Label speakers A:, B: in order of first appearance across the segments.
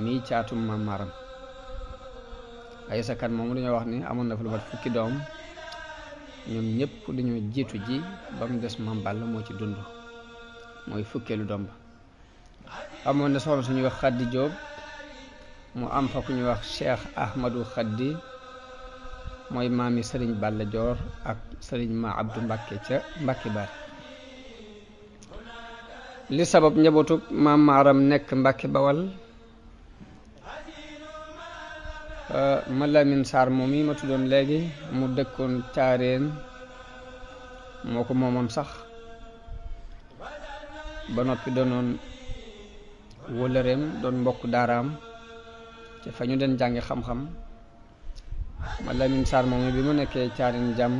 A: mii caatum maam maaram ay sakat moom dañoo wax ni amoon na fa lu mat fukki doom ñoom ñëpp dañoo jiitu ji ba mu des maam Balla moo ci dund mooy fukkeelu doom ba amoon na soxna suñuy wax Xaddi Jóob mu am fa ku ñuy wax cheikh Ahmadou Xaddi mooy maami sëriñ Balla Joor ak sëriñ ma Abdou Mbàkke ca Mbàkke Bari li sabab njabootug maam maaram nekk Mbàkke Bawal ma Lamin Saar moom yi ma tuddoon léegi mu dëkkoon caareen moo ko moomoon sax ba noppi doonoon wóllëreem doon mbokk daaraam ca fa ñu den jàngi xam-xam ma Lamin Saar moom yi bi mu nekkee caareen jàmm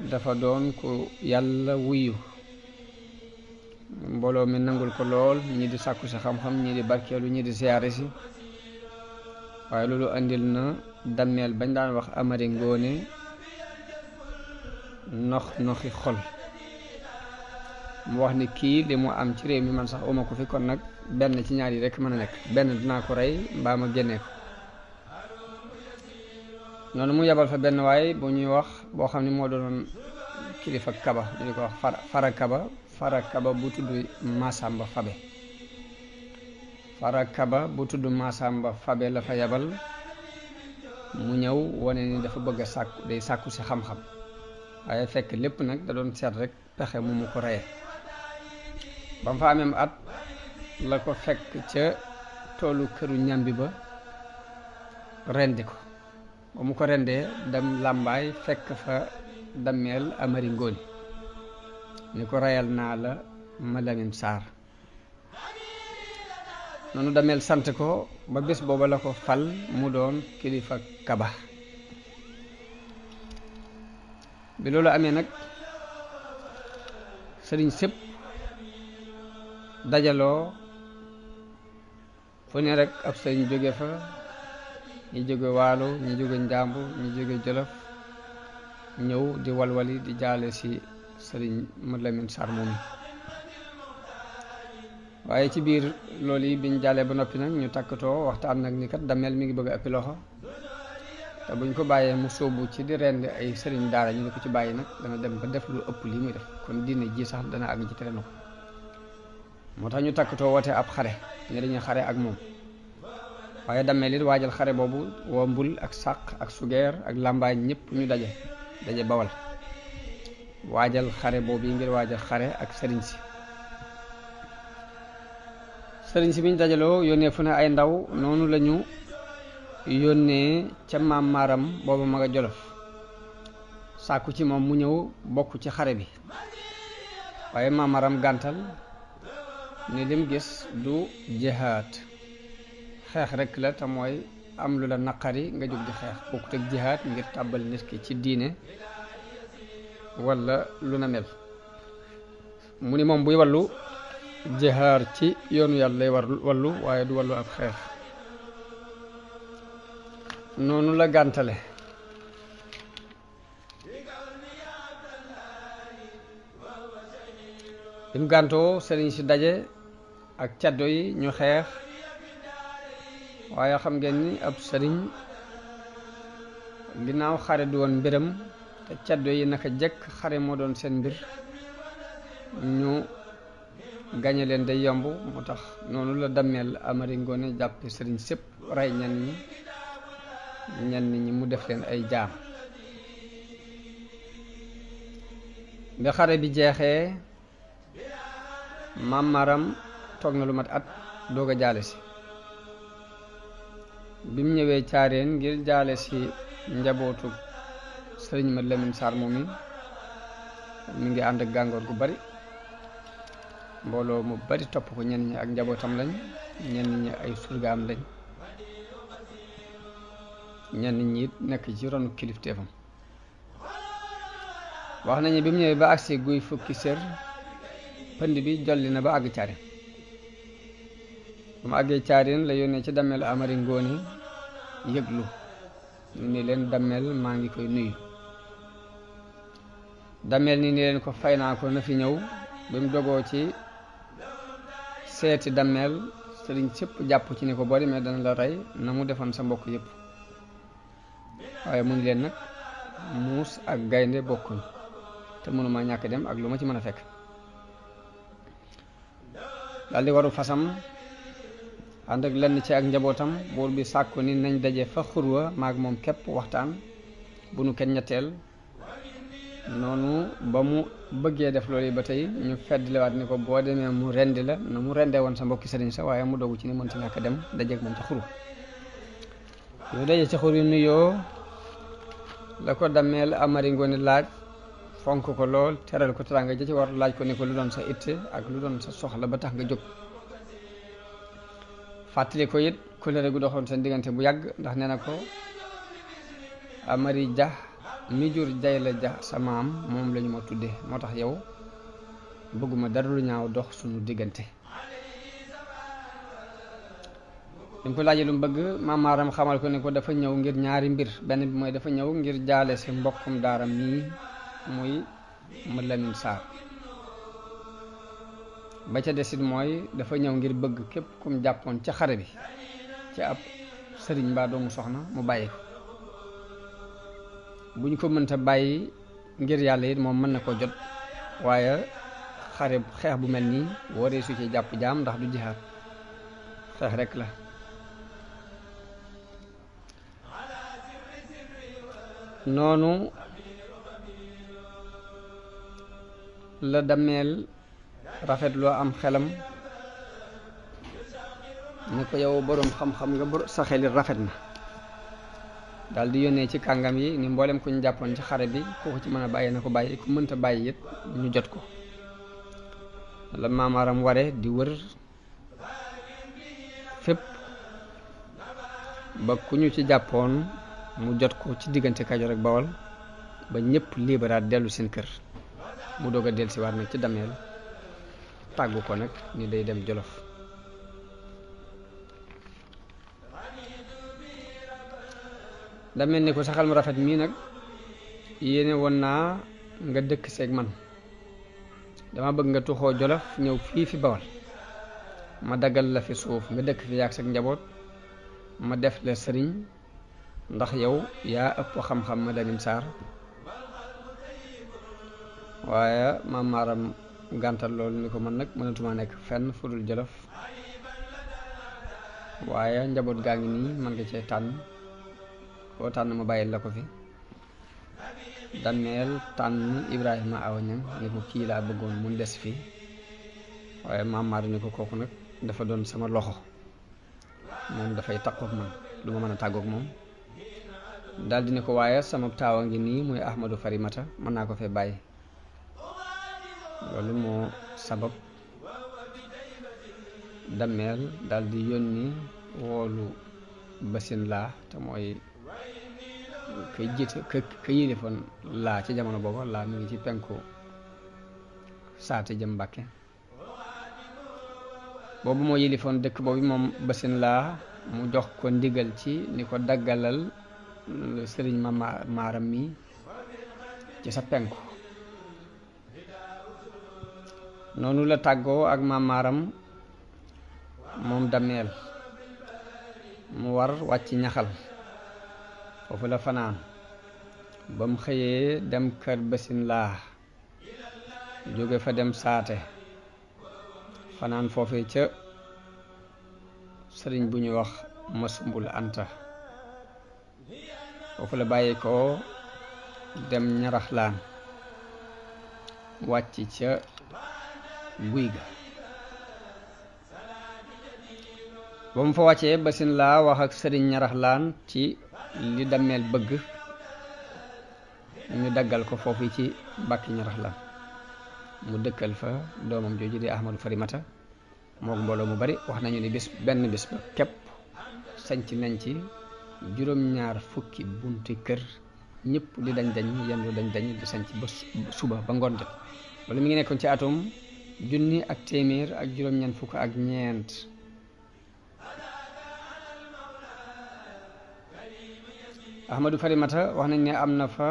A: dafa doon ko yàlla wuyu mbooloo mi nangul ko lool ñi di sàkku si xam-xam ñi di barkeelu ñi di siyaare si waaye loolu andil na dammeel bañ daan wax amari ngoone noxi xol mu wax ni kii li mu am ci réew mi man sax uma ko fi kon nag benn ci ñaar yi rek mën a nekk benn dinaa ko rey mbaa ma génnee ko noonu mu yebal fa benn waay bu ñuy wax boo xam ne moo doon kilifa kaba ñu ko wax fara kaba bu tudd Masamba Fabe fara kaba bu tudd Masamba Fabe la fa yebal mu ñëw wane ni dafa bëgg a sàkku day sàkku si xam-xam waaye fekk lépp nag da doon seet rek pexe mu ko reye ba mu fa amee at la ko fekk ca toolu këru ñambi ba rendi ko ba mu ko rendee dem làmbaay fekk fa dammeel amari ngóoni ni ko reyal naa la ma Lamin Saar noonu dameel sant ko ba bés booba la ko fal mu doon kilifa kaba bi loolu amee nag sëriñ sépp dajaloo fu ne rek ab sëriñ jóge fa ñi jóge waalo ñi jóge njàmbur ñi jóge jolof ñëw di walwali di jaale si sëriñ ma Lamin Saar moom waaye ci biir loolu yi biñ jàllee ba noppi nag ñu takkatoo waxtaan nag ni kat dameel mi ngi bëgg a ëppi loxo te buñ ko bàyyee mu sóobu ci di rend ay sëriñ daara ñu ne ko ci bàyyi nag dana dem ba def lu ëpp lii muy def kon diine ji sax dana àgg ci tere na ko moo tax ñu takkatoo woote ab xare ñu dañuy xare ak moom waaye dameel it waajal xare boobu woo mbul ak sàq ak sugeer ak làmbaay ñëpp ñu daje Bawal waajal xare boobu yi ngir waajal xare ak sëriñ si biñ dajaloo yónnee fu ne ay ndaw noonu lañu yónnee ca maam maaram booba ma nga jolof sàkku ci moom mu ñëw bokk ci xare bi waaye maam maaram gàntal ni lim gis du jihaad xeex rek la te mooy am lu la naqari nga jóg di xeex bokkut ak jihaad ngir tàbbal nit ki ci diine walla lu na mel mu ni moom buy wallu jihaar ci yoonu yàlla lay wallu waaye du wallu ab xeex noonu la gàntale bi mu gàntoo sëriñ si daje ak caddo yi ñu xeex waaye xam ngeen ni ab sëriñ ginnaaw xare du woon mbiram te caddo yi naka jekk xare moo doon seen mbir ñu gañe leen day yomb moo tax noonu la dammeel amari ngoone jàppe sëriñ sépp rey ñenn ñi mu def leen ay jaam bi xare bi jeexee maam maaram toog na lu mat at doog a jaale si bi mu ñëwee caareen ngir jaale si njabootu sëriñ ma Lamin Saar moom mi ngi ànd ak gàngoor gu bari mbooloo mu bari topp ko ñenn ñi ak njabootam lañ ñenn ñi ay surgaam lañ ñenn ñi it nekk ci ronu kilifteefam wax nañu bi mu ñëwee ba agsi guy fukki sër pënd bi jolli na ba àgg caareen bu mu àggee caareen la yónnee ci dammeel amari ngoone yëglu ñu ni leen dammeel maa ngi koy nuyu dameel ni leen ko fay naa ko na fi ñëw bi mu dogoo ci seeti dameel sëriñ sëpp jàpp ci ni ko boo demee dana la rey na mu defoon sa mbokk yëpp waaye mu ngi leen nag muus ak gaynde bokkuñ te mënuma ñàkk dem ak lu ma ci mën a fekk daldi waru fasam ànd ak lenn ci ak njabootam buur bi sàkku ni nañ daje fa xurwa maag moom képp waxtaan bu nu kenn ñetteel noonu ba mu bëggee def loolu ba tey ñu feddliwaat ni ko boo demee mu rendi la na mu rendee woon sa mbokki sëriñ sa waaye mu dogu ci ni mënti ñàkk dem dajeeg moom ca xuru yu daje ca xur yu nuyoo la ko dameel amari ngoone laaj fonk ko lool teral ko teranga ja ci war laaj ko ni ko lu doon sa itte ak lu doon sa soxla ba tax nga jóg fàttali ko it kóllëre gu doxoon seen diggante bu yàgg ndax nee na ko amari ja mi jur jay la ja sa maam moom lañu ma tuddee moo tax yow bëgguma dara lu ñaaw dox suñu diggante dañ ko laajee lu mu bëgg maamaaram xamal ko ni ko dafa ñëw ngir ñaari mbir benn bi mooy dafa ñëw ngir jaale si mbokkum daara mii muy ma Lamin Saar ba ca desit mooy dafa ñëw ngir bëgg képp kum jàppoon ca xare bi ci ab sëriñ mbaa doomu soxna mu bàyyi ko bu ñu ko mënta bàyyi ngir yàlla it moom mën na ko jot waaye xeex bu mel nii waree su ci jàpp jaam ndax du jihaad xeex rekk la noonu la dameel rafetloo am xelam ni ko yow boroom xam-xam nga sa xel it rafet na daal di yónnee ci kàngam yi ni mboolem ku ñu jàppoon ci xare bi ku ko ci mën a bàyyi na ko bàyyi ku mënta bàyyi it ñu jot ko la maamaaram ware di wër fépp ba ku ñu ci jàppoon mu jot ko ci diggante Kajoor ak Bawol ba ñëpp liberaat dellu seen kër mu doog a dellusiwaat nag ci dameel tàggu ko nag ni day dem Jolof dameel ni ko saxal mu rafet mii nag yéene woon naa nga dëkk seeg man dama bëgg nga tuxoo Jolof ñëw fii fi Bawol ma daggal la fi suuf nga dëkk fi yaag sag njaboot ma def la sëriñ ndax yow yaa ëpp xam-xam ma Lamin Saar waaye maam maaram gàntal loolu ni ko man nag mënatuma nekk fenn fudul Jolof waaye njaboot gaa ngi nii man nga cee tànn koo tànn ma bàyyil la ko fi dameel tànn Ibrahima awañang ni ko kii laa bëggoon mu des fi waaye maam maaram ni ko kooku nag dafa doon sama loxo moom dafay takkook man du ma mën a tàggook moom daldi ne ko waaye sama taawa ngi nii muy Ahmadou Farimata mën naa ko fee bàyyi loolu moo sabab dameel daldi yónni woolu basin laa te mooy kay jiite ka yilifoon laa ci jamono booba laa mi ngi ci penku saate jëm Mbàkke boobu moo yilifoon dëkk boobu moom basin laa mu jox ko ndigal ci ni ko daggalal sëriñ ma maaram mi ci sa penku noonu la tàggoo ak ma maaram moom dameel mu war wàcc ñaxal foofu la fanaan ba mu xëyee dem kër basin laa jóge fa dem saate fanaan foofee ca sëriñ bu ñuy wax Masumbul Anta foofu la bàyyi ko dem ñaraxlaan wàcc ca guy ga ba mu fa wàccee basin laa wax ak sëriñ ñaraxlaan ci li dameel bëgg ñu daggal ko foofu ci bàkki ñaraxlaan mu dëkkal fa doomam jooju di Ahmadou Farimata mook mbooloo mu bari wax nañu ni benn bis ba képp sañc nañ ci juróom-ñaar fukki bunti kër ñëpp di dañ yendu dañ di sañc ba suba ba ngoon jot loolu mi ngi nekkoon ci atum 1954 Ahmadou Farimata wax nañ ne am na fa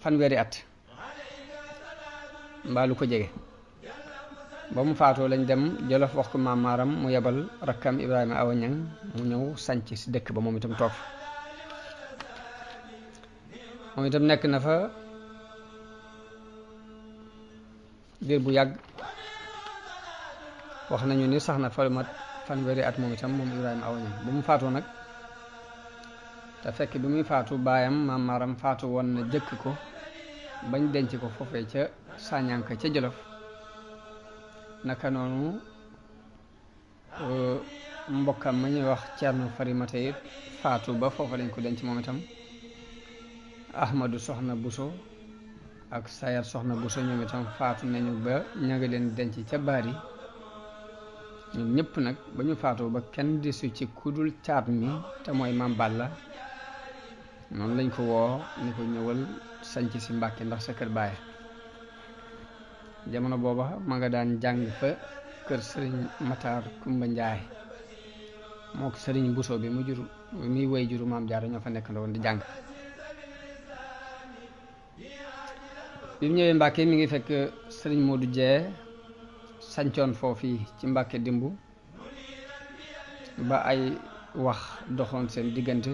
A: fanweeri at mbaa lu ko jege. ba mu faatoo lañ dem Jolof wax ko maam Maaram mu yebal rakkam Ibrahima Awa Ñang mu ñëw sanc si dëkk ba moom itam toog moom itam nekk na fa diir bu yàgg wax nañu ni sax na fa lu mat fanweeri at moom itam moom Ibrahima Awa Ñang ba mu faatoo nag te fekk bi muy faatu baayam maam Maaram faatu woon na jëkk ko bañ denc ko foofee ca Sañanka ca Jolof naka noonu mbokkam ma ñuy wax Cerno Farimata it faatu ba foofa lañ ko denc moom itam Ahmadou soxna Buso ak Sayar soxna Buso ñoom itam faatu nañu ba ña nga leen denc ca Bari ñoom ñëpp nag ba ñu faatu ba kenn desu ci kudul caat mi te mooy Maam Balla noonu lañ ko woo ni ko ñëwal sanc si Mbàkke ndax sa kër baay jamono booba ma nga daan jàng fa kër sëriñ Matar Kumba Njaay moo ko sëriñ Buso bi mu jur muy woy juru Maam Jaara ñoo fa nekk ndoon di jàng bi mu ñëwee Mbàkke mi ngi fekk sëriñ Moodu Jee sancoon foofu ci Mbàkke dimbu ba ay wax doxoon seen diggante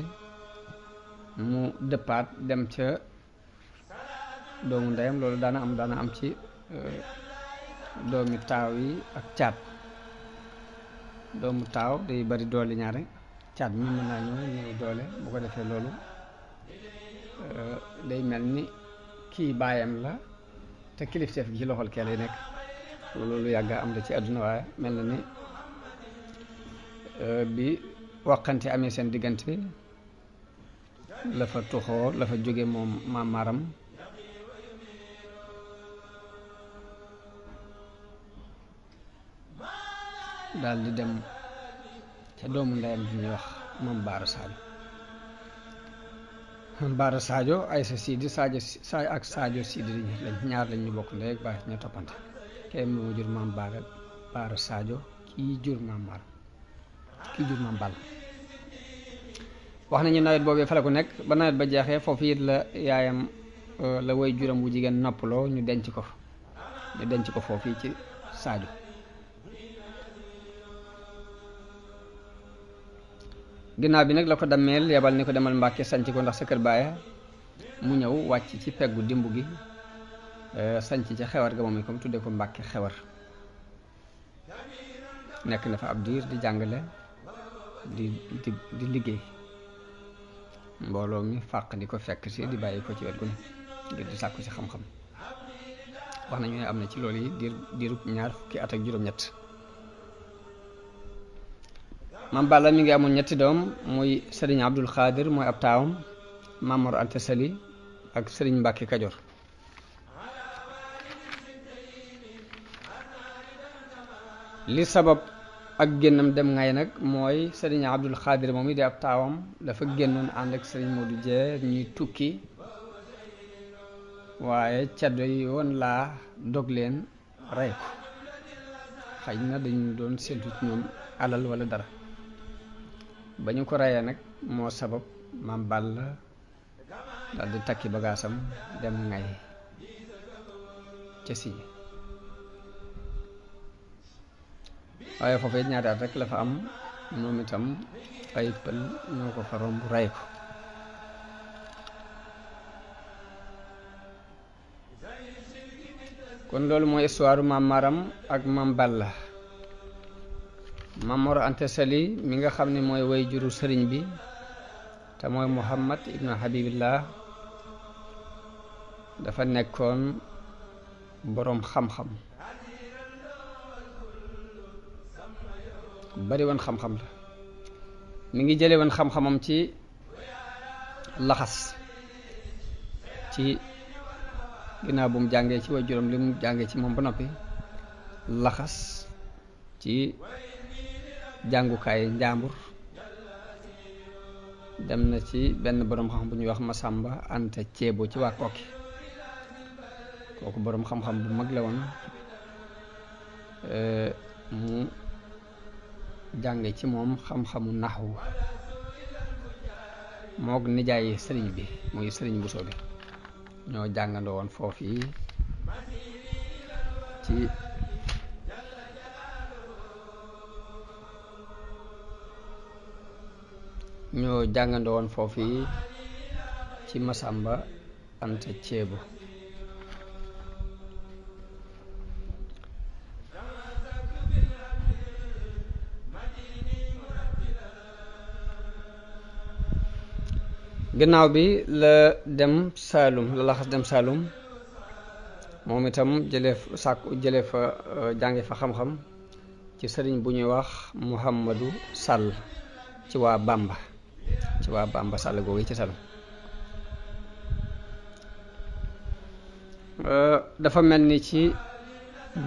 A: mu dëppaat dem ca doomu ndeyam loolu daana am ci doomi taaw yi ak caat doomu taaw day bari doole ñaare caat mi mën naa ñëw doole bu ko defee loolu day mel ni kii baayam la te kilifteef gi ci loxol kee lay nekk loolu yàgga am da ci àdduna waaye mel na ni bi waxante amee seen diggante la fa tuxoo la fa jóge moom Maam Maaram daal di dem ca doomu ndeyam di ñuy wax Maam Baara Sadio Maam Baara Sadio ay sa Sidi ak Sadio Sidi lañ ñaar lañ ñu bokk ndey ak baay ñoo toppante kay moo jur Maam Baara Sadio kii jur Maam Maaram kii jur Maam Balla wax nañu nawet boobee fa la ko nekk ba nawet ba jeexee foofu it la yaayam la way juram bu jigéen noppaloo ñu denc ko foofu ci Sadio ginnaaw bi nag la ko dammeel yebal ni ko demal Mbàkke sanc ko ndax sa kër baaya mu ñëw wàcc ci peggu dimbu gi sanc ci xewar ga moom itam tudde ko Mbàkke xewar nekk na fa ab diir di jàngale di liggéey mbooloo mi fàq di ko fekk si di bàyyi ko ci wet gu ne ngir di sàkku ci xam-xam wax nañu ne am na ci loolu yi diirub 20 at ak juróom-ñett Maam Balla mi ngi amoon ñetti doom muy Sëriñ Abdul Xaadir mooy ab taawam Maam Mor Anta Sali ak Sëriñ Mbàkke Kajoor li sabab ak génnam dem ngay nag mooy Sëriñ Abdul Xaadir moom i di ab taawam dafa génnoon ànd ak Sëriñ Moodu Jee ñuy tukki waaye caddo yi woon laa dog leen rey ko xëy na dañu doon séntu ci ñoom alal wala dara ba ñu ko reyee nag moo sabab Maam Balla dal di takki bagaasam dem ngay ca Signe waaye foofee ñaari at rek la fa am moom itam ay pël ñoo ko fa romb rey ko kon loolu mooy histoire Maam Maaram ak Maam Balla Maam Mor Anta Sali mi nga xam ne mooy way juru sëriñ bi te mooy Muhammad ibnu Habibillah dafa nekkoon boroom xam-xam bari woon xam-xam la mi ngi jële woon xam-xamam ci laxas ci ginnaaw bu mu jàngee ci waajuram li mu jàngee ci moom ba noppi laxas ci jàngukaay njàmbur dem na ci benn boroom xam bu ñuy wax Masamba Anta Ceebo ci waa Kokki kooku boroom xam-xam bu mag la woon mu jànge ci moom xam-xamu naxwu moog nijaay sëriñ bi muy sëriñ Buso bi ñoo jàngandoo woon foofu yi ci ñoo jàngandoo woon foofu yi ci Masamba Anta Ceebo ginnaaw bi la dem Saalum la laxas dem Saalum moom itam jëlee fa jànge fa xam-xam ci sëriñ bu ñuy wax Muhammadu Sall ci waa Bamba Sall googu ci Saalum dafa mel ni ci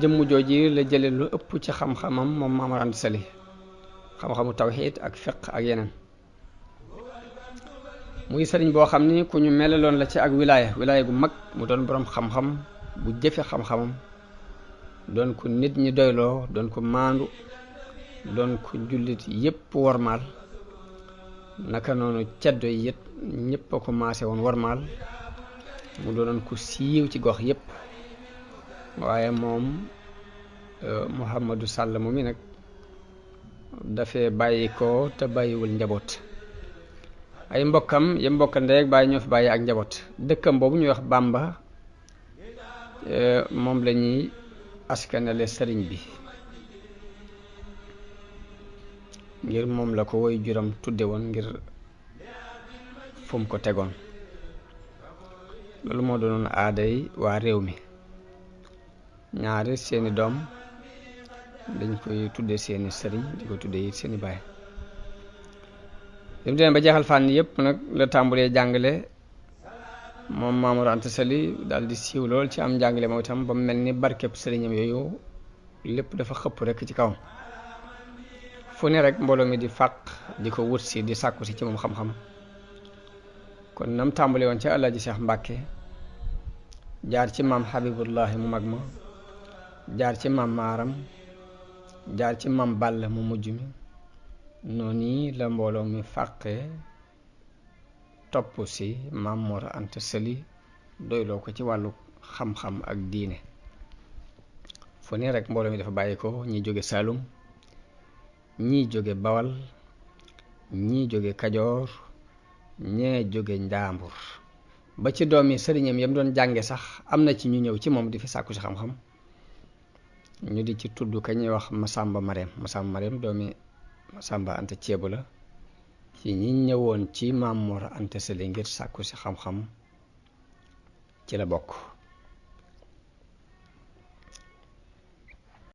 A: jëmm jooji la jële lu ëpp ci xam-xamam moom Maam Mor Anta Sali xam-xamu tawxiid ak fiq ak yeneen muy sëriñ boo xam ni ku ñu melaloon la ci ak wilaaya gu mag mu doon boroom xam-xam bu jëfe xam-xamam doon ko nit ñi doyloo doon ko maandu doon ko jullit yépp wormaal naka noonu ceddo yi it ñépp a ko maase woon wormaal mu doonoon ko siiw ci gox yépp waaye moom Muhammadu Sall mu mi nag dafee bàyyi ko te bàyyiwul njaboot ay mbokkam yam mbokkam ndey ak bàyyi ñoo fi bàyyi ak njaboot dëkkam boobu ñuy wax Bamba moom la ñuy askanale sëriñ bi ngir moom la ko woy juram tudde woon ngir fu mu ko tegoon loolu moo doonoon aaday waa réew mi ñaari seeni doom dañ koy tudde seeni sëriñ di ko tudde it seeni baay li mu demee ba jeexal fànn yépp nag la tàmbulee jàngale moom Maam Mor Anta Sali daal di siiw lool ci am jàngale moom itam ba mu mel ni barkeb sëriñam yooyu lépp dafa xëpp rekk ci kawam fu ne rek mbooloo mi di fàq di ko wut si di sàkku si ci moom xam-xam kon nam tàmbale woon ci Alaaji Seex Mbàkke jaar ci maam Habibullahi mu mag ma jaar ci maam Maaram jaar ci maam Balla mu mujj mi noonu la mbooloo mi fàqee topp si Maam Mor Anta Sali doyloo ko ci wàllu xam-xam ak diine fu ne rek mbooloo mi dafa bàyyi ko ñi jóge Saalum ñii jóge Bawal ñii jóge Kajoor ñee jóge Njaambur ba ci doomi sëriñam yam doon jànge sax am na ci ñu ñëw ci moom di fi sàkku si xam-xam ñu di ci tudd ka ñuy wax Masamba Mareem doomi Masamba Anta Ceebo la ci ñi ñëwoon ci Maam Mor Anta Sali ngir sàkku si xam-xam ci la bokk